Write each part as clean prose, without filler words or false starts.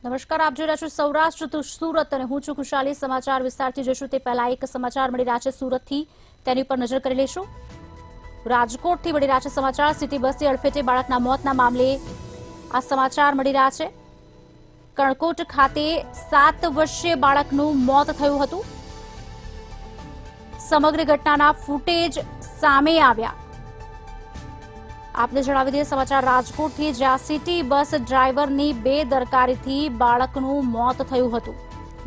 નમસ્કાર, આપ જોઈ રહ્યા છો સૌરાષ્ટ્ર તો સુરત અને હું છું ખુશાલી। સમાચાર વિસ્તારથી જોશું તે પહેલા એક સમાચાર મળી રહ્યા છે સુરતથી, તેની પર નજર કરી લઈશું। રાજકોટથી મળી રહ્યા છે સમાચાર। સિટી બસની અડફેટે બાળકના મોતના મામલે આ સમાચાર મળી રહ્યા છે। કણકોટ ખાતે 7 વર્ષીય બાળકનું મોત થયું હતું। સમગ્ર ઘટનાના ફૂટેજ સામે આવ્યા। આપને જણાવી દઈએ સમાચાર રાજકોટથી, જ્યાં સિટી બસ ડ્રાઈવરની બેદરકારીથી બાળકનું મોત થયું હતું,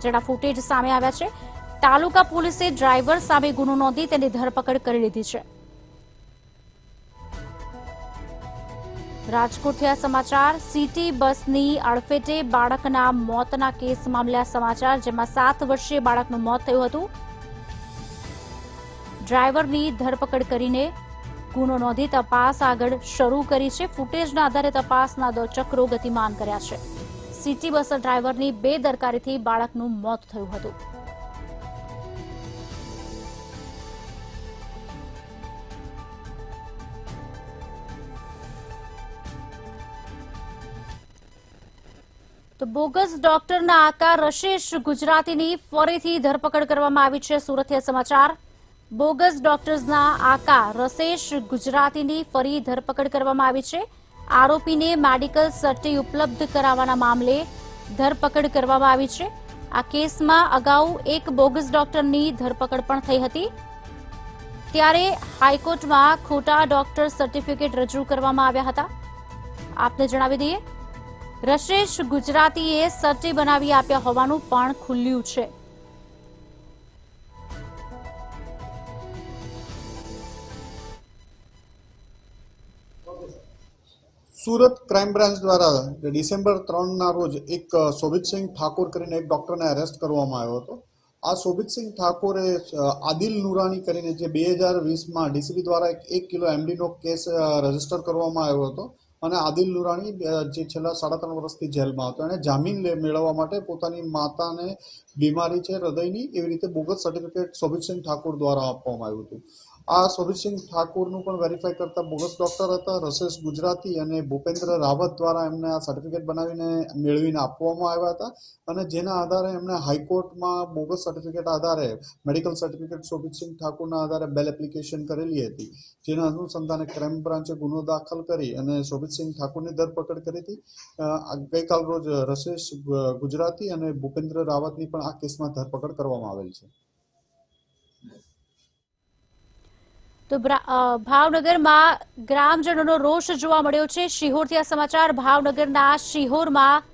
જેના ફૂટેજ સામે આવ્યા છે। તાલુકા પોલીસે ડ્રાઈવર સામે ગુનો નોંધી તેની ધરપકડ કરી લીધી છે। રાજકોટથી આ સમાચાર। સિટી બસની અડફેટે બાળકના મોતના કેસ મામલે આ સમાચાર, જેમાં 7 વર્ષીય બાળકનું મોત થયું હતું। ડ્રાઈવરની ધરપકડ કરીને ગુનો નોંધી તપાસ આગળ શરૂ કરી છે। ફૂટેજના આધારે તપાસના ચક્રો ગતિમાન કર્યા છે। સિટી બસ ડ્રાઈવરની બેદરકારીથી બાળકનું મોત થયું હતું। તો બોગસ ડોક્ટરના આકા રશેશ ગુજરાતીની ફરીથી ધરપકડ કરવામાં આવી છે। સુરતથી સમાચાર। બોગસ ડોક્ટર્સના આકા રશેશ ગુજરાતીની ફરી ધરપકડ કરવામાં આવી છે। આરોપીને મેડિકલ સર્ટી ઉપલબ્ધ કરાવવાના મામલે ધરપકડ કરવામાં આવી છે। આ કેસમાં અગાઉ એક બોગસ ડોક્ટરની ધરપકડ પણ થઈ હતી, ત્યારે હાઈકોર્ટમાં ખોટા ડોક્ટર સર્ટિફિકેટ રજૂ કરવામાં આવ્યા હતા। આપને જણાવી દઈએ, રશેશ ગુજરાતીએ સર્ટી બનાવી આપ્યા હોવાનું પણ ખુલ્યું છે। સુરત ક્રાઇમ બ્રાન્ચ દ્વારા ડિસેમ્બર 3ના રોજ એક શોભિતસિંહ ઠાકોર કરીને એક ડોક્ટરને અરેસ્ટ કરવામાં આવ્યો હતો। આ શોભિતસિંહ ઠાકોરે આદિલ નુરાની કરીને જે 2020માં ડીસીબી દ્વારા 1 કિલો એમડીનો કેસ રજીસ્ટર કરવામાં આવ્યો હતો, અને આદિલ નુરાની જે છેલ્લા 3.5 વર્ષથી જેલમાં હતો, એણે જામીન મેળવવા માટે પોતાની માતાને બીમારી છે હૃદયની, એવી રીતે બોગસ સર્ટિફિકેટ શોભિતસિંહ ઠાકોર દ્વારા આપવામાં આવ્યું હતું। આ શોભિતસિંહ ઠાકોરનું પણ વેરીફાઈ કરતા બોગસ ડોક્ટર હતા રશેશ ગુજરાતી અને ભૂપેન્દ્ર રાવત દ્વારા એમને આ સર્ટિફિકેટ બનાવીને મેળવીને આપવામાં આવ્યા હતા, અને જેના આધારે એમણે હાઈકોર્ટમાં બોગસ સર્ટિફિકેટ આધારે મેડિકલ સર્ટિફિકેટ શોભિતસિંહ ઠાકોરના આધારે બેલ એપ્લિકેશન કરેલી હતી, જેના અનુસંધાને ક્રાઇમ બ્રાન્ચે ગુનો દાખલ કરી અને શોભિતસિંહ ઠાકોરની ધરપકડ કરી હતી। ગઈકાલ રોજ રશેશ ગુજરાતી અને ભૂપેન્દ્ર રાવતની પણ આ કેસમાં ધરપકડ કરવામાં આવેલ છે। તો ભાવનગરમાં ગ્રામજનોનો રોષ જોવા મળ્યો છે। શિહોરથી આ સમાચાર। ભાવનગરના શિહોરમાં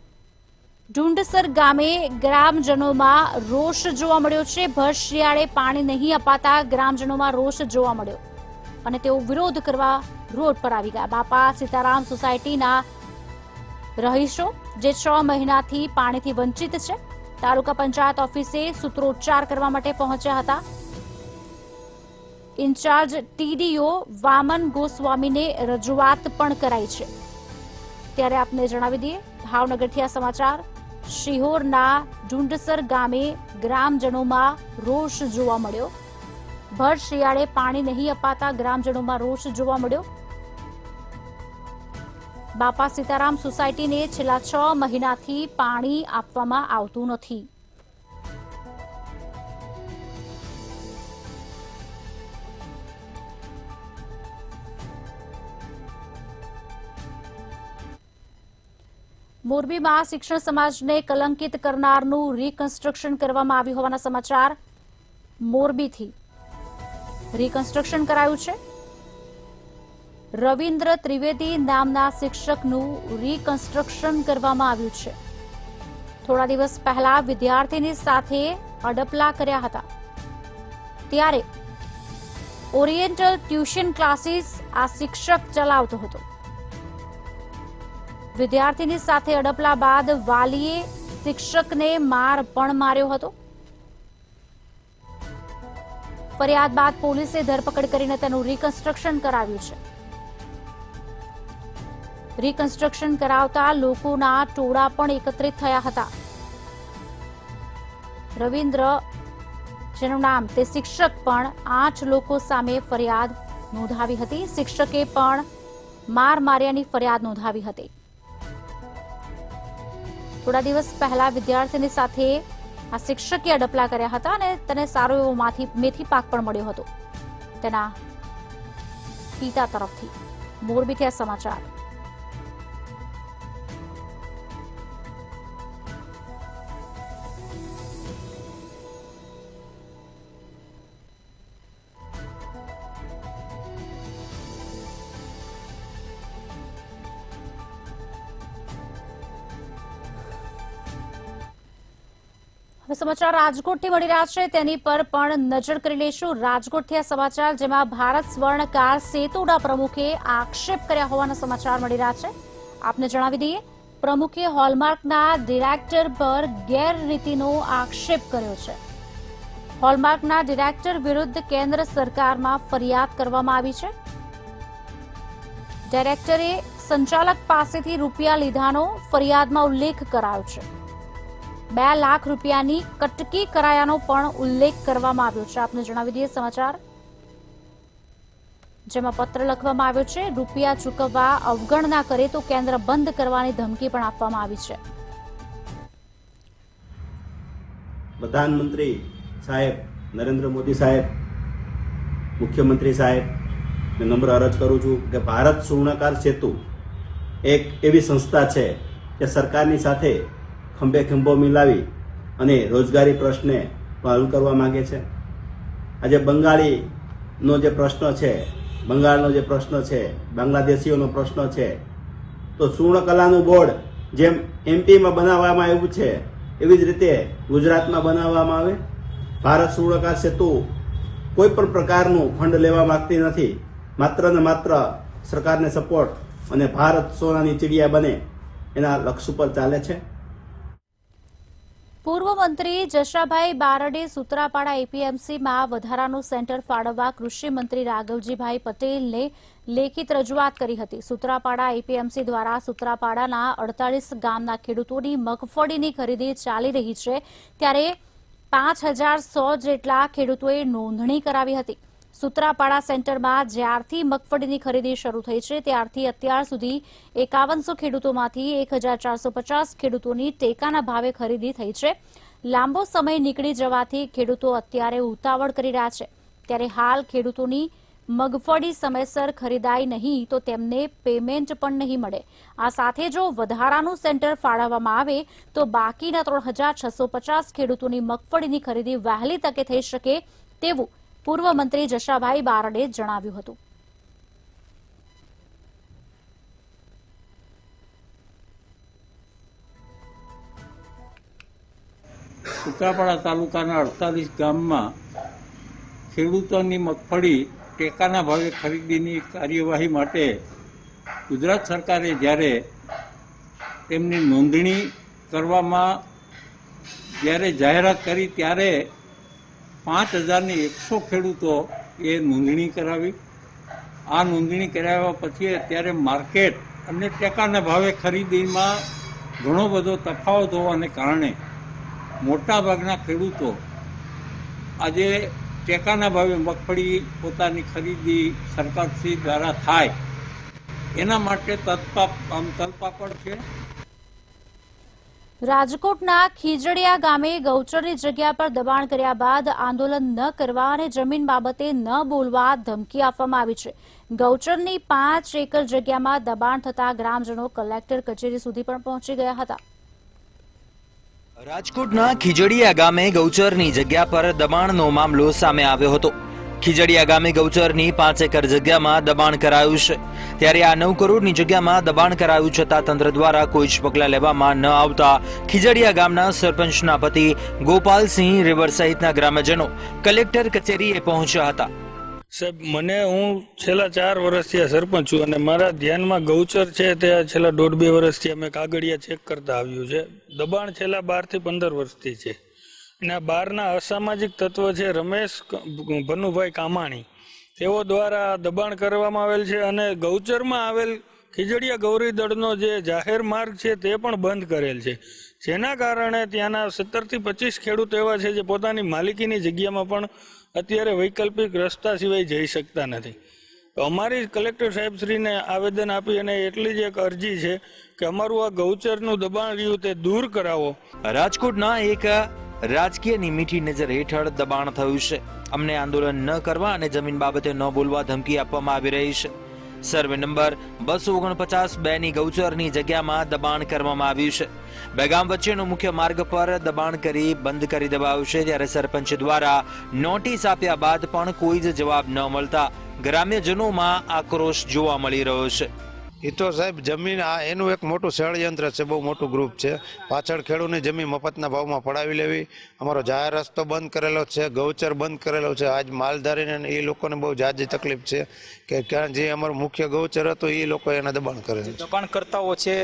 ઢુંડસર ગામે ગ્રામજનોમાં રોષ જોવા મળ્યો છે। ભર શિયાળે પાણી નહીં અપાતા ગ્રામજનોમાં રોષ જોવા મળ્યો અને તેઓ વિરોધ કરવા રોડ પર આવી ગયા। બાપા સીતારામ સોસાયટીના રહીશો જે 6 મહિનાથી પાણીથી વંચિત છે, તાલુકા પંચાયત ઓફિસે સૂત્રોચ્ચાર કરવા માટે પહોંચ્યા હતા। ઇન્ચાર્જ ટીડીઓ વામન ગોસ્વામીને રજૂઆત પણ કરાઈ છે। ત્યારે આપને જણાવી દઈએ, ભાવનગરથી આ સમાચાર। શિહોરના ઢુંડસર ગામે ગ્રામજનોમાં રોષ જોવા મળ્યો। ભર શિયાળે પાણી નહીં અપાતા ગ્રામજનોમાં રોષ જોવા મળ્યો। બાપા સીતારામ સોસાયટીને છેલ્લા 6 મહિનાથી પાણી આપવામાં આવતું નથી। મોરબીમાં શિક્ષણ સમાજને કલંકિત કરનારનું રિકન્સ્ટ્રક્શન કરવામાં આવ્યું હોવાના સમાચાર। મોરબીથી રિકન્સ્ટ્રક્શન કરાયું છે। રવિન્દ્ર ત્રિવેદી નામના શિક્ષકનું રિકન્સ્ટ્રક્શન કરવામાં આવ્યું છે। થોડા દિવસ પહેલા વિદ્યાર્થીની સાથે અડપલા કર્યા હતા, ત્યારે ઓરિએન્ટલ ટ્યુશન ક્લાસીસ આ શિક્ષક ચલાવતો હતો। વિદ્યાર્થીની સાથે અડપલા બાદ વાલીએ શિક્ષકને માર પણ માર્યો હતો। ફરિયાદ બાદ પોલીસે ધરપકડ કરીને તેનું રિકન્સ્ટ્રક્શન કરાવ્યું છે। રિકન્સ્ટ્રક્શન કરાવતા લોકોના ટોળા પણ એકત્રિત થયા હતા। રવિન્દ્ર, જેનું નામ તે શિક્ષક, પણ 8 લોકો સામે ફરિયાદ નોંધાવી હતી। શિક્ષકે પણ માર માર્યાની ફરિયાદ નોંધાવી હતી. થોડા દિવસ પહેલા વિદ્યાર્થીની સાથે આ શિક્ષકે અડપલા કર્યા હતા અને તેને સારો એવો મેથી પાક પણ મળ્યો હતો તેના પિતા તરફથી. મોરબીથી આ સમાચાર. હવે સમાચાર રાજકોટથી મળી રહ્યા છે તેની પર પણ નજર કરી લઈશું. રાજકોટથી આ સમાચાર જેમાં ભારત સ્વર્ણકાર સેતુના પ્રમુખે આક્ષેપ કર્યા હોવાના સમાચાર મળી રહ્યા છે. આપને જણાવી દઈએ, પ્રમુખે હોલમાર્કના ડિરેક્ટર પર ગેરરીતિનો આક્ષેપ કર્યો છે. હોલમાર્કના ડિરેક્ટર વિરુદ્ધ કેન્દ્ર સરકારમાં ફરિયાદ કરવામાં આવી છે. ડિરેક્ટરે સંચાલક પાસેથી રૂપિયા લીધાનો ફરિયાદમાં ઉલ્લેખ કરાયો છે. 2 લાખ રૂપિયાની કટકી કરાયાનો પણ ઉલ્લેખ કરવામાં આવ્યો છે. આપને જણાવી દઈએ સમાચાર જેમાં પત્ર લખવામાં આવ્યો છે. રૂપિયા ચૂકવવા અવગણના કરે તો કેન્દ્ર બંધ કરવાની ધમકી પણ આપવામાં આવી છે. પ્રધાનમંત્રી સાહેબ નરેન્દ્ર મોદી સાહેબ, મુખ્યમંત્રી સાહેબ ને નમ્ર અરજ કરું છું કે ભારત સુવર્ણકાર સેતુ એક એવી સંસ્થા છે કે સરકારની સાથે ખંભે ખંભો મિલાવી અને રોજગારી પ્રશ્ને હલ કરવા માંગે છે. આજે બંગાળનો જે પ્રશ્ન છે, બાંગ્લાદેશીઓનો પ્રશ્ન છે, તો સુવર્ણકલાનું બોર્ડ જેમ એમપીમાં બનાવવામાં આવ્યું છે એવી જ રીતે ગુજરાતમાં બનાવવામાં આવે. ભારત સુવર્ણકાર સેતુ કોઈ પણ પ્રકારનું ફંડ લેવા માંગતી નથી. માત્ર ને માત્ર સરકારને સપોર્ટ અને ભારત સોનાની ચીડિયા બને એના લક્ષ્ય પર ચાલે છે. પૂર્વ મંત્રી જશાભાઈ બારડે સૂત્રાપાડા એપીએમસીમાં વધારાનું સેન્ટર ફાળવવા કૃષિ મંત્રી રાઘવજીભાઈ પટેલને લેખિત રજૂઆત કરી હતી. સૂત્રાપાડા એપીએમસી દ્વારા સૂત્રાપાડાના 48 ગામના ખેડૂતોની મગફળીની ખરીદી ચાલી રહી છે ત્યારે 5100 જેટલા ખેડૂતોએ નોંધણી કરાવી હતી. સૂત્રાપાડા સેન્ટરમાં જ્યારથી મગફળીની ખરીદી શરૂ થઈ છે ત્યારથી અત્યાર સુધી 5100 ખેડૂતોમાંથી 1450 ખેડૂતોની ટેકાના ભાવે ખરીદી થઈ છે. લાંબો સમય નીકળી જવાથી ખેડૂતો અત્યારે ઉતાવળ કરી રહ્યા છે. ત્યારે હાલ ખેડૂતોની મગફળી સમયસર ખરીદાય નહીં તો તેમને પેમેન્ટ પણ નહીં મળે. આ સાથે જો વધારાનું સેન્ટર ફાળવવામાં આવે તો બાકીના 3650 ખેડૂતોની મગફળીની ખરીદી વહેલી તકે થઈ શકે તેવું પૂર્વ મંત્રી જશાભાઈ બારડે જણાવ્યું હતું. સૂત્રાપાડા તાલુકાના 48 ગામમાં ખેડૂતોની મગફળી ટેકાના ભાવે ખરીદીની કાર્યવાહી માટે ગુજરાત સરકારે જ્યારે તેમની નોંધણી કરવામાં જાહેરાત કરી ત્યારે 5100 ખેડૂતો એ નોંધણી કરાવી. આ નોંધણી કરાવ્યા પછી અત્યારે માર્કેટ અને ટેકાના ભાવે ખરીદીમાં ઘણો બધો તફાવત હોવાને કારણે મોટાભાગના ખેડૂતો આજે ટેકાના ભાવે મગફળી પોતાની ખરીદી સરકારશ્રી દ્વારા થાય એના માટે તલપાપડ છે. રાજકોટના ખીજડીયા ગામે ગૌચરની જગ્યા પર દબાણ કર્યા બાદ આંદોલન ન કરવા અને જમીન બાબતે ન બોલવા ધમકી આપવામાં આવી છે. ગૌચરની 5 એકર જગ્યામાં દબાણ થતા ગ્રામજનો કલેક્ટર કચેરી સુધી પણ પહોંચી ગયા હતા. રાજકોટના ખીજડીયા ગામે ગૌચરની જગ્યા પર દબાણનો મામલો સામે આવ્યો હતો. ખીજડીયા ગામે ગૌચરની 5 એકર જગ્યામાં દબાણ કરાયું છે ત્યારે આ 9 કરોડની જગ્યામાં દબાણ કરાયું છતાં તંત્ર દ્વારા કોઈ જ પગલાં લેવામાં ન આવતા ખીજડીયા ગામના સરપંચના પતિ ગોપાલસિંહ રેવર સહિતના ગ્રામજનો કલેક્ટર કચેરીએ પહોંચ્યા હતા. સાહેબ, હું છેલ્લા 4 વર્ષથી આ સરપંચ છું અને મારા ધ્યાનમાં ગૌચર છે તે છેલ્લા 1.5-2 વર્ષથી અમે કાગળિયા ચેક કરતા આવ્યું છે. દબાણ છેલ્લા 12 થી 15 વર્ષથી છે અને આ બહારના અસામાજિક તત્વ છે રમેશ ભનુભાઈ કામાણી તેઓ દ્વારા દબાણ કરવામાં આવેલ છે અને ગૌચરમાં આવેલ ખીજડીયા ગૌરી દળનો જે જાહેર માર્ગ છે તે પણ બંધ કરેલ છે, જેના કારણે ત્યાંના 17 થી 25 ખેડૂત એવા છે જે પોતાની માલિકીની જગ્યામાં પણ અત્યારે વૈકલ્પિક રસ્તા સિવાય જઈ શકતા નથી. તો અમારી કલેક્ટર સાહેબશ્રીને આવેદન આપી અને એટલી જ એક અરજી છે કે અમારું આ ગૌચરનું દબાણ રહ્યું તે દૂર કરાવો. રાજકોટના એક રાજકીયની મીઠી નજર હેઠળ દબાણ થયું છે. અમને આંદોલન ન કરવા અને જમીન બાબતે ન બોલવા ધમકી આપવામાં આવી રહી છે. સર્વે નંબર 249-2 ની ગૌચરની જગ્યામાં દબાણ કરવામાં આવ્યું છે. બે ગામ વચ્ચેનો મુખ્ય માર્ગ પર દબાણ કરી બંધ કરી દેવાયું છે. ત્યારે સરપંચ દ્વારા નોટિસ આપ્યા બાદ પણ કોઈ જ જવાબ ન મળતા ગ્રામ્યજનોમાં આક્રોશ જોવા મળી રહ્યો છે. એ તો સાહેબ જમીન આ એનું એક મોટું ષડયંત્ર છે, બહુ મોટું ગ્રુપ છે. પાછળ ખેડૂતની જમીન મફતના ભાવમાં પડાવી લેવી, અમારો જાહેર રસ્તો બંધ કરેલો છે, ગૌચર બંધ કરેલો છે. આજ માલધારીને એ લોકોને બહુ જાજી તકલીફ છે કે ક્યાં જે અમારું મુખ્ય ગૌચર હતું એ લોકો એને દબાણ કરેલું છે. દબાણકર્તાઓ છે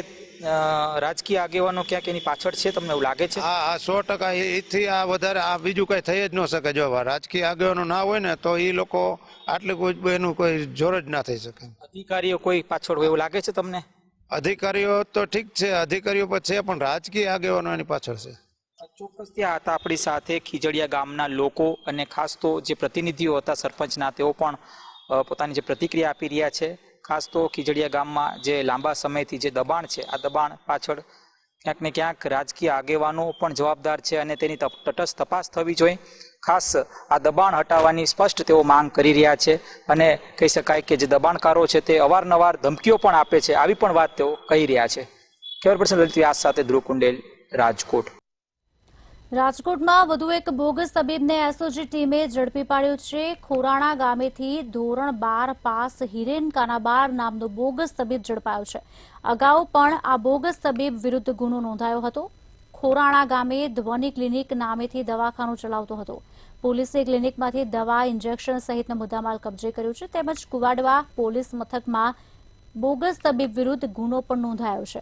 રાજકીય આગેવાનો ક્યાંક એની પાછળ છે, તમને એવું લાગે છે? હા 100% એથી આ વધારે આ બીજું કઈ થઈ જ ન શકે. જો રાજકીય આગેવાનો ના હોય ને તો એ લોકો આટલું કોઈ એનું કોઈ જોર જ ના થઈ શકે. અધિકારીઓ કોઈ પાછળ હોય એવું લાગે છે તમને? અધિકારીઓ તો ઠીક છે, અધિકારીઓ પર છે, પણ રાજકીય આગેવાનો એની પાછળ છે. ચોક્કસ ત્યાં હતા આપણી સાથે ખીજડીયા ગામના લોકો અને ખાસ તો જે પ્રતિનિધિઓ હતા સરપંચના, તેઓ પણ પોતાની જે પ્રતિક્રિયા આપી રહ્યા છે. ખાસ તો ખીજડીયા ગામમાં જે લાંબા સમયથી જે દબાણ છે, આ દબાણ પાછળ ક્યાંક ને ક્યાંક રાજકીય આગેવાનો પણ જવાબદાર છે અને તેની તટસ્થ તપાસ થવી જોઈએ. ખાસ આ દબાણ હટાવવાની સ્પષ્ટ તેઓ માંગ કરી રહ્યા છે અને કહી શકાય કે જે દબાણકારો છે તે અવારનવાર ધમકીઓ પણ આપે છે, આવી પણ વાત તેઓ કહી રહ્યા છે. કેમેરા પર્સન લલિત વ્યાસ સાથે ધ્રુવ કુંડેલ, રાજકોટ. રાજકોટમાં વધુ એક બોગસ તબીબને એસઓજી ટીમે ઝડપી પાડ્યો છે. ખોરાણા ગામેથી ધોરણ 12 પાસ હિરેન કાનાબાર નામનો બોગસ તબીબ ઝડપાયો છે. અગાઉ પણ આ બોગસ તબીબ વિરુદ્ધ ગુનો નોંધાયો હતો. ખોરાણા ગામે ધ્વનિ ક્લિનિક નામેથી દવાખાનું ચલાવતો હતો. પોલીસે ક્લિનિકમાંથી દવા, ઇન્જેક્શન સહિતનો મુદ્દામાલ કબજે કર્યો છે. તેમજ કુવાડવા પોલીસ મથકમાં બોગસ તબીબ વિરુદ્ધ ગુનો પણ નોંધાયો છે.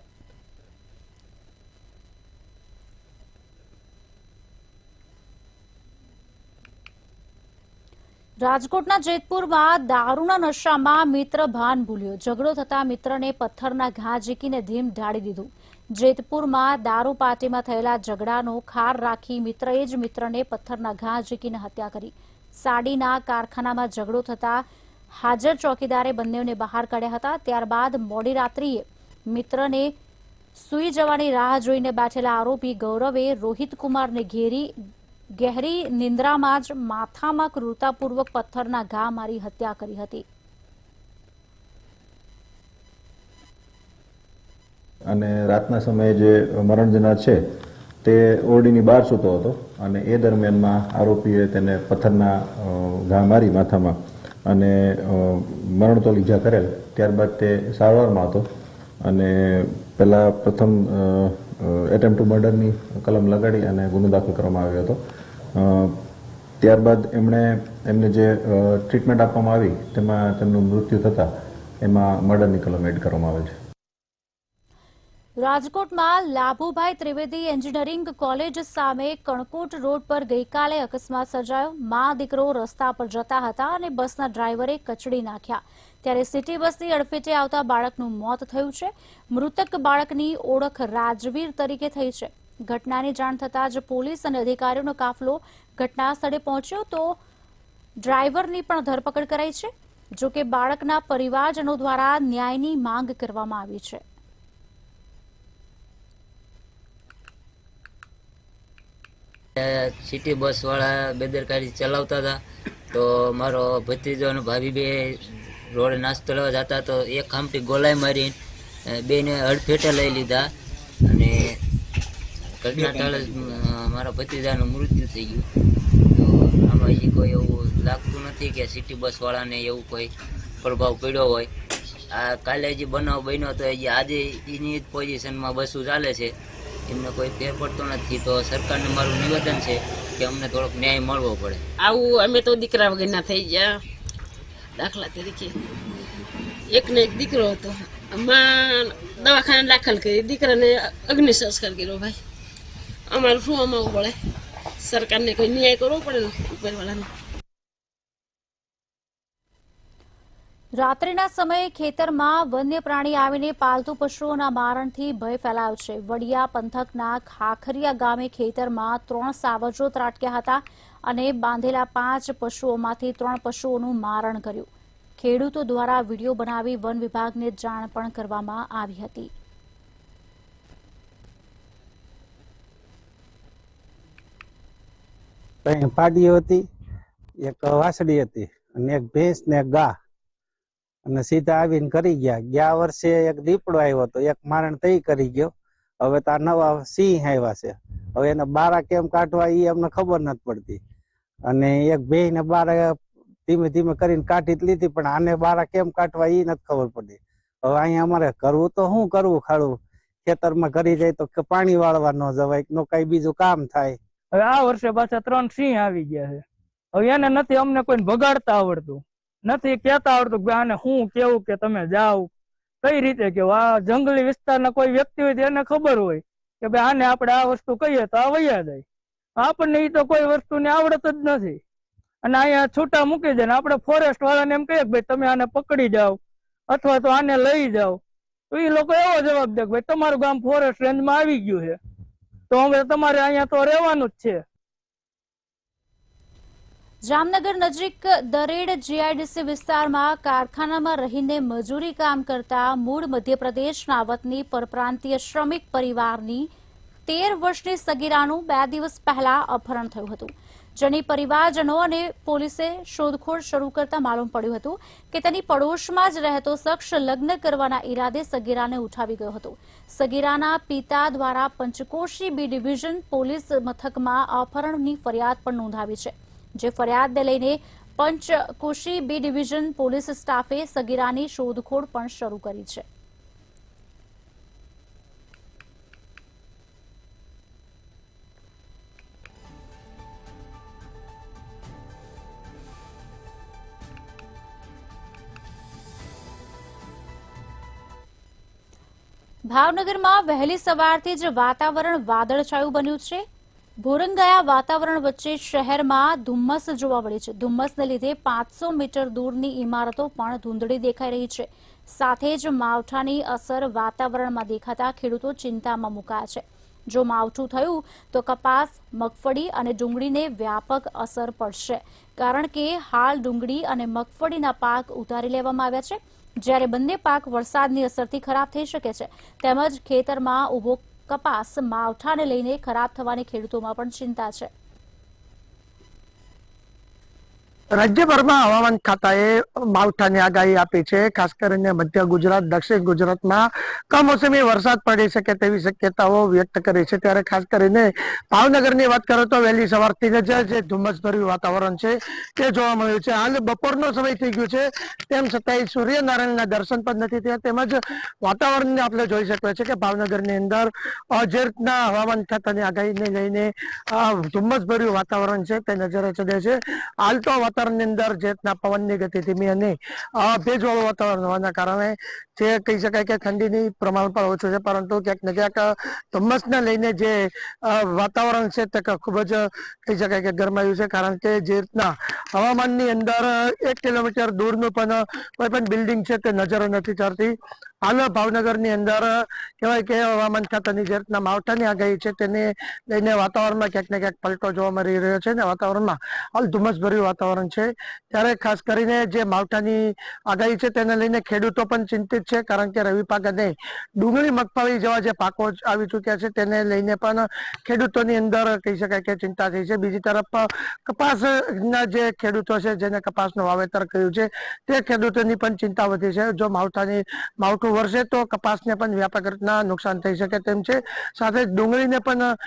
રાજકોટના જેતપુરમાં દારૂના નશામાં મિત્ર ભાન ભૂલ્યો. ઝઘડો થતા મિત્રને પથ્થરના ઘા ઝીકીને ધીમ ઢાળી દીધું. જેતપુરમાં દારૂ પાર્ટીમાં થયેલા ઝઘડાનો ખાર રાખી મિત્રએ જ મિત્રને પથ્થરના ઘા ઝીકીને હત્યા કરી. સાડીના કારખાનામાં ઝઘડો થતા હાજર ચોકીદારે બંનેને બહાર કાઢ્યા હતા. ત્યારબાદ મોડી રાત્રિએ મિત્રને સૂઈ જવાની રાહ જોઈને બેઠેલા આરોપી ગૌરવે રોહિત કુમારને ગહેરી નિંદ્રામાં જ માથામાં ક્રૂરતાપૂર્વક પથ્થરના ઘા મારી હત્યા કરી હતી. અને રાતના સમયે જે મરણ જનાર છે તે ઓરડીની બહાર સૂતો હતો અને એ દરમિયાનમાં આરોપીએ તેને પથ્થરના ઘા મારી માથામાં અને મરણતોલ ઈજા કરેલ. ત્યારબાદ તે સારવારમાં હતો અને પ્રથમ એટેમ્પ ટુ મર્ડરની કલમ લગાડી અને ગુનો દાખલ કરવામાં આવ્યો હતો. ત્યારબાદ એમને જે ટ્રીટમેન્ટ આપવામાં આવી તેમાં તેમનું મૃત્યુ થતાં એમાં મર્ડરની કલમ એડ કરવામાં આવે છે. રાજકોટમાં લાભુભાઈ ત્રિવેદી એન્જિનિયરિંગ કોલેજ સામે કણકોટ રોડ પર ગઈકાલે અકસ્માત સર્જાયો. મા દીકરો રસ્તા પર જતા હતા અને બસના ડ્રાઈવરે કચડી નાખ્યા. ત્યારે સિટી બસની અડફેટે આવતા બાળકનું મોત થયું છે. મૃતક બાળકની ઓળખ રાજવીર તરીકે થઈ છે. ઘટનાની જાણ થતાં જ પોલીસ અને અધિકારીઓનો કાફલો ઘટના સ્થળે પહોંચ્યો તો ડ્રાઈવરની પણ ધરપકડ કરાઈ છે. જોકે બાળકના પરિવારજનો દ્વારા ન્યાયની માંગ કરવામાં આવી છે. સિટી બસ વાળા બેદરકારી ચલાવતા હતા તો મારો ભત્રીજો અને ભાભી બે રોડ નાસ્તો લેવા જતા તો એક ખામટી ગોલાઈ મારી બેને અડફેટે લઈ લીધા અને ઘટના સ્થળે મારા ભત્રીજાનું મૃત્યુ થઈ ગયું. તો આમાં હજી કોઈ એવું લાગતું નથી કે સિટી બસ વાળાને એવું કોઈ પ્રભાવ પડ્યો હોય. આ કાલે હજી બનાવ બન્યો તો હજી આજે એની જ પોઝિશનમાં બસો ચાલે છે, એમને કોઈ ફેર પડતો નથી. તો સરકારને મારું નિવેદન છે કે અમને થોડોક ન્યાય મળવો પડે. આવું અમે તો દીકરા વગરના થઈ ગયા. દાખલા તરીકે એકને એક દીકરો હતો, માં દવાખાને દાખલ કરી, દીકરાને અગ્નિ સંસ્કાર કર્યો. ભાઈ અમારું શું અમાવું પડે? સરકારને કોઈ ન્યાય કરવો પડે ને ઉપરવાળાને. રાત્રિના સમયે ખેતરમાં વન્ય પ્રાણી આવીને પાલતુ પશુઓના મારણથી ભય ફેલાયો છે. વડિયા પંથકના ખાખરિયા ગામે ખેતરમાં 3 સાવજો ત્રાટક્યા હતા અને બાંધેલા 5 પશુઓમાંથી 3 પશુઓનું મારણ કર્યું. ખેડૂતો દ્વારા વિડીયો બનાવી વન વિભાગને જાણ પણ કરવામાં આવી હતી. પાડીઓ હતી, એક વાસળી હતી અને એક ભેંસ ને એક ગા, અને સીધા આવીને કરી ગયા વર્ષે એક દીપડો આવ્યો હતો, એક મારણ તઈ કરી ગયો. હવે તો આ નવા સિંહ આવ્યા છે, હવે એને બારા કેમ કાઢવા એ અમને ખબર નથી પડતી. અને એક ભેંસ ને બારા ધીમે ધીમે કરીને કાઢી લીધી, પણ આને બારા કેમ કાઢવા એ નથી ખબર પડતી. હવે અહીંયા અમારે કરવું તો શું કરવું, ખાડું ખેતરમાં કરી જાય તો પાણી વાળવા ન જવાય, નો કઈ બીજું કામ થાય. હવે આ વર્ષે પાછા 3 સિંહ આવી ગયા છે. હવે એને નથી અમને કોઈને ભગાડતા આવડતું, નથી કેતા આવડતું કે આને શું કેવું કે તમે જાઓ, કઈ રીતે કેવું. આ જંગલી વિસ્તારના કોઈ વ્યક્તિ હોય તો એને ખબર હોય કે ભાઈ આને આપણે આ વસ્તુ કહીએ તો આ વૈયા જાય. આપણને એ તો કોઈ વસ્તુની આવડત જ નથી, અને અહીંયા છૂટા મૂકી દે ને આપણે ફોરેસ્ટ વાળાને એમ કહીએ કે ભાઈ તમે આને પકડી જાઓ અથવા તો આને લઈ જાઓ, તો એ લોકો એવો જવાબ દે કે ભાઈ તમારું ગામ ફોરેસ્ટ રેન્જમાં આવી ગયું છે, તો હવે તમારે અહીંયા તો રહેવાનું જ છે. જામનગર નજીક દરેડ જીઆઈડીસી વિસ્તારમાં કારખાનામાં રહીને મજૂરી કામ કરતા મૂળ મધ્યપ્રદેશના વતની પરપ્રાંતીય શ્રમિક પરિવારની 13 વર્ષની સગીરાનું 2 દિવસ પહેલા અપહરણ થયું હતું, જેની પરિવારજનો અને પોલીસે શોધખોળ શરૂ કરતા માલુમ પડ્યું હતું કે તેની પડોશમાં જ રહેતો શખ્સ લગ્ન કરવાના ઈરાદે સગીરાને ઉઠાવી ગયો હતો. સગીરાના પિતા દ્વારા પંચકોશી બી ડિવિઝન પોલીસ મથકમાં અપહરણની ફરિયાદ પણ નોંધાવી છે, જે ફરિયાદને લઈને પંચકોશી બી ડિવિઝન પોલીસ સ્ટાફે સગીરાની શોધખોળ પણ શરૂ કરી છે. ભાવનગરમાં વહેલી સવારથી જ વાતાવરણ વાદળછાયું બન્યું છે. ભોરંગાયા વાતાવરણ વચ્ચે શહેરમાં ધુમ્મસ જોવા મળે છે. ધુમ્મસને લીધે 500 મીટર દૂરની ઇમારતો પણ ધૂંધળી દેખાઈ રહી છે. સાથે જ માવઠાની અસર વાતાવરણમાં દેખાતા ખેડૂતો ચિંતામાં મુકાયા છે. જો માવઠું થયું તો કપાસ, મગફળી અને ડુંગળીને વ્યાપક અસર પડશે, કારણ કે હાલ ડુંગળી અને મગફળીના પાક ઉતારી લેવામાં આવ્યા છે, જ્યારે બંને પાક વરસાદની અસરથી ખરાબ થઈ શકે છે. તેમજ ખેતરમાં ઉભો કપાસ માવઠાને લઈને ખરાબ થવાની ખેડૂતોમાં પણ ચિંતા છે. રાજ્યભરમાં હવામાન ખાતાએ માવઠાની આગાહી આપી છે. ખાસ કરીને મધ્ય ગુજરાત, દક્ષિણ ગુજરાતમાં કમોસમી વરસાદ પડી શકે તેવી શક્યતાઓ વ્યક્ત કરી છે. ત્યારે ખાસ કરીને ભાવનગરની વાત કરો તો વહેલી સવારથી જ જે ધુમ્મસભર્યું વાતાવરણ છે તે જોવા મળ્યું છે. હાલ બપોરનો સમય થઈ ગયો છે, તેમ છતાંય સૂર્યનારાયણના દર્શન પણ નથી થયા. તેમજ વાતાવરણને આપણે જોઈ શકીએ છીએ કે ભાવનગરની અંદર જે રીતના હવામાન ખાતાની આગાહીને લઈને ધુમ્મસભર્યું વાતાવરણ છે તે નજરે ચડે છે. હાલ તો વાતાવરણની અંદર જે રીતના પવનની ગતિ ધીમી અને ભેજવાળું વાતાવરણ હોવાના કારણે જે કહી શકાય કે ઠંડીની પ્રમાણ પણ ઓછું છે, પરંતુ ક્યાંક ને ક્યાંક ધુમ્મસને લઈને જે વાતાવરણ છે તે ખૂબ જ કહી શકાય કે ગરમાયું છે. કારણ કે જે રીતના હવામાનની અંદર 1 કિલોમીટર દૂરનું પણ કોઈ પણ બિલ્ડિંગ છે તે નજરે નથી ચડતી. હાલ ભાવનગરની અંદર કહેવાય કે હવામાન ખાતાની જે રીતના માવઠાની આગાહી છે તેને લઈને વાતાવરણમાં ક્યાંક ને ક્યાંક પલટો જોવા મળી રહ્યો છે અને વાતાવરણમાં હાલ ધુમ્મસભર્યું વાતાવરણ છે. ત્યારે ખાસ કરીને જે માવઠાની આગાહી છે તેને લઈને ખેડૂતો પણ ચિંતિત છે, કારણ કે રવિ પાક અને ડુંગળી, મગફળી જેવા જે પાકો આવી ચૂક્યા છે તેને લઈને પણ ખેડૂતોની અંદર કહી શકાય કે ચિંતા થઈ છે. બીજી તરફ કપાસના જે ખેડૂતો છે જેને કપાસનું વાવેતર કર્યું છે તે ખેડૂતોની પણ ચિંતા વધી છે. જો માવઠું વરસે તો કપાસને પણ વ્યાપક રીતના નુકસાન થઈ શકે તેમ છે. સાથે ડુંગળીને પણ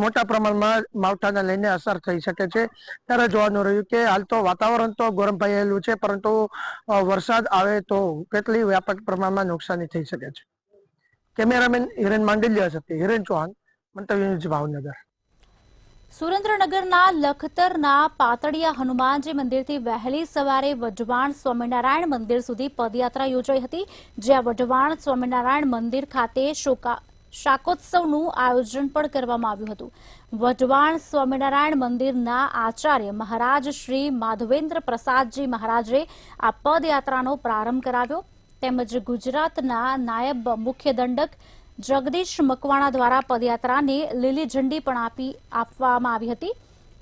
મોટા પ્રમાણમાં માવઠાને લઈને અસર થઈ શકે છે. ત્યારે જોવાનું રહ્યું કે હાલ તો વાતાવરણ તો ગરમાયેલું છે, પરંતુ વરસાદ આવે તો કેટલી વ્યાપક પ્રમાણમાં નુકસાની થઈ શકે છે. કેમેરામેન હિરેન માંડલિયા સાથે હિરેન ચૌહાણ, મંતવ્ય ન્યૂઝ, ભાવનગર. સુરેન્દ્રનગરના લખતરના પાતળિયા હનુમાનજી મંદિરથી વહેલી સવારે વઢવાણ સ્વામિનારાયણ મંદિર સુધી પદયાત્રા યોજાઈ હતી, જ્યાં વઢવાણ સ્વામિનારાયણ મંદિર ખાતે શાકોત્સવનું આયોજન પણ કરવામાં આવ્યું હતું. વઢવાણ સ્વામિનારાયણ મંદિરના આચાર્ય મહારાજ શ્રી માધવેન્દ્ર પ્રસાદજી મહારાજે આ પદયાત્રાનો પ્રારંભ કરાવ્યો, તેમજ ગુજરાતના નાયબ મુખ્ય દંડક જગદીશ મકવાણા દ્વારા પદયાત્રાને લીલી ઝંડી પણ આપવામાં આવી હતી.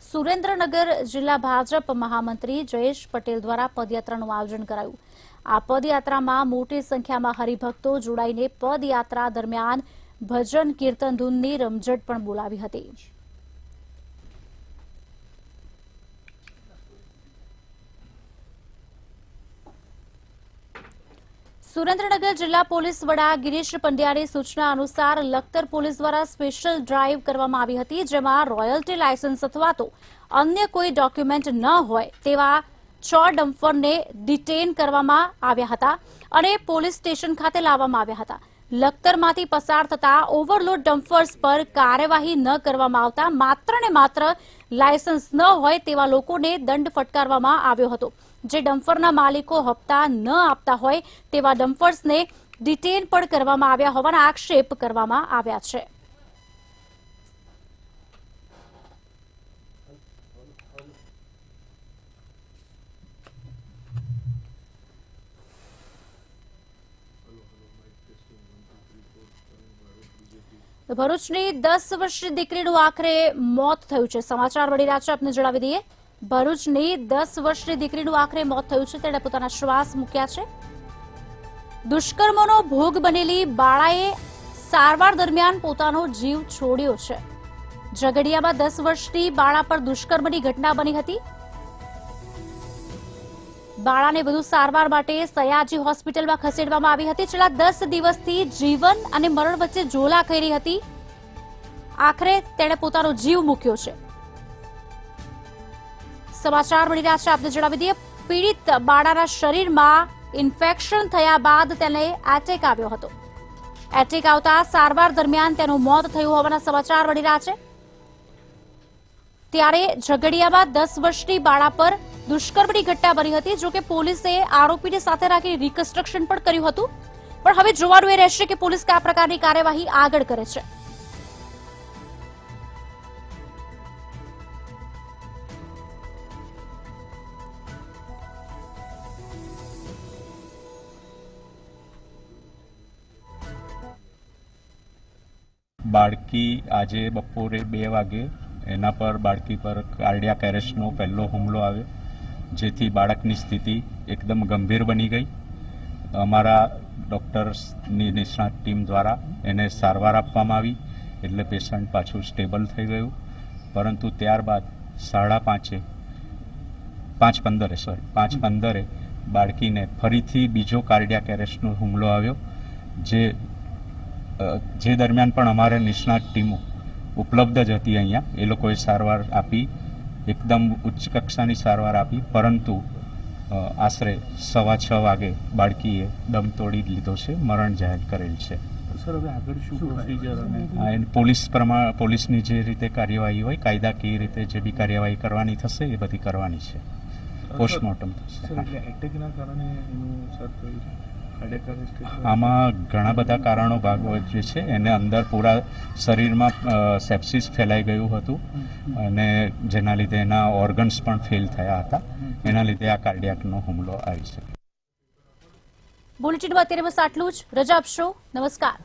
સુરેન્દ્રનગર જિલ્લા ભાજપ મહામંત્રી જયેશ પટેલ દ્વારા પદયાત્રાનું આયોજન કરાયું. આ પદયાત્રામાં મોટી સંખ્યામાં હરિભક્તો જોડાઈને પદયાત્રા દરમિયાન ભજન કીર્તન ધૂનની રમઝટ પણ બોલાવી હતી. સુરેન્દ્રનગર જિલ્લા પોલીસ વડા ગિરીશ પંડ્યાની સૂચના અનુસાર લખતર પોલીસ દ્વારા સ્પેશિયલ ડ્રાઈવ કરવામાં આવી હતી, જેમાં રોયલ્ટી લાયસન્સ અથવા તો અન્ય કોઈ ડોક્યુમેન્ટ ન હોય તેવા 6 ડમ્પરને ડિટેન કરવામાં આવ્યા હતા અને પોલીસ સ્ટેશન ખાતે લાવવામાં આવ્યા હતા. લખતરમાંથી પસાર થતા ઓવરલોડ ડમ્પર્સ પર કાર્યવાહી ન કરવામાં આવતા માત્ર ને માત્ર લાયસન્સ ન હોય તેવા લોકોને દંડ ફટકારવામાં આવ્યો હતો. જે ડમ્પરના માલિકો હપ્તા ન આપતા હોય તેવા ડમ્પર્સને ડિટેન પણ કરવામાં આવ્યા હોવાના આક્ષેપ કરવામાં આવ્યા છે. ભરૂચની 10 વર્ષની દીકરીનું આખરે મોત થયું છે. સમાચાર મળી રહ્યા છે, આપને જણાવી દઈએ. ભરૂચની 10 વર્ષની દીકરીનું આખરે મોત થયું છે. તેણે પોતાના શ્વાસ મૂક્યા છે. દુષ્કર્મનો ભોગ બનેલી બાળાએ સારવાર દરમિયાન પોતાનો જીવ છોડ્યો છે. ઝઘડિયામાં 10 વર્ષની બાળા પર દુષ્કર્મની ઘટના બની હતી. બાળાને વધુ સારવાર માટે સયાજી હોસ્પિટલમાં ખસેડવામાં આવી હતી. છેલ્લા 10 દિવસથી જીવન અને મરણ વચ્ચે ઝોલા કરી રહી હતી. આખરે તેણે પોતાનો જીવ મૂક્યો છે. સમાચાર મળી રહ્યા છે, આપને જણાવી દઈએ. પીડિત બાળાના શરીરમાં ઇન્ફેક્શન થયા બાદ તેને એટેક આવ્યો હતો. એટેક આવતા સારવાર દરમિયાન તેનું મોત થયું હોવાના સમાચાર મળી રહ્યા છે. ત્યારે ઝઘડિયામાં 10 વર્ષની બાળા પર દુષ્કર્મની ઘટના બની હતી. જોકે પોલીસે આરોપીને સાથે રાખી રિકન્સ્ટ્રક્શન પણ કર્યું હતું. પણ હવે જોવાનું એ રહેશે કે પોલીસ કયા પ્રકારની કાર્યવાહી આગળ કરે છે. બાળકી આજે બપોરે 2 વાગે એના પર બાળકી પર કાર્ડિયાક એરેસ્ટનો પહેલો હુમલો આવ્યો, જેથી બાળકની સ્થિતિ એકદમ ગંભીર બની ગઈ. અમારા ડૉક્ટર્સની નિષ્ણાત ટીમ દ્વારા એને સારવાર આપવામાં આવી, એટલે પેશન્ટ પાછું સ્ટેબલ થઈ ગયું. પરંતુ ત્યારબાદ 5:15 બાળકીને ફરીથી બીજો કાર્ડિયાક એરેસ્ટનો હુમલો આવ્યો, જે દરમિયાન પણ અમારે નિષ્ણાત ટીમો ઉપલબ્ધ જ હતી અહીંયા. એ લોકોએ સારવાર આપી, એકદમ ઉચ્ચ કક્ષાની સારવાર આપી. પરંતુ આશરે 6:15 વાગે બાળકીએ દમ તોડી લીધો છે, મરણ જાહેર કરેલ છે. સર, હવે આગળ શું પ્રોસિજર? પોલીસની જે રીતે કાર્યવાહી હોય, કાયદાકીય રીતે જે બી કાર્યવાહી કરવાની થશે એ બધી કરવાની છે. પોસ્ટમોર્ટમ થશે. એટેકના કારણે આમાં ઘણા બધા કારણો ભાગ ભજવે છે. એને અંદર પૂરા શરીરમાં સેપ્સિસ ફેલાઈ ગયું હતું અને જેના લીધે એના ઓર્ગન્સ પણ ફેલ થયા હતા. એના લીધે આ કાર્ડિયાકનો હુમલો આવી શકે. બુલેટિનમાં અત્યારે બસ આટલું જ. રજા આપશો. નમસ્કાર.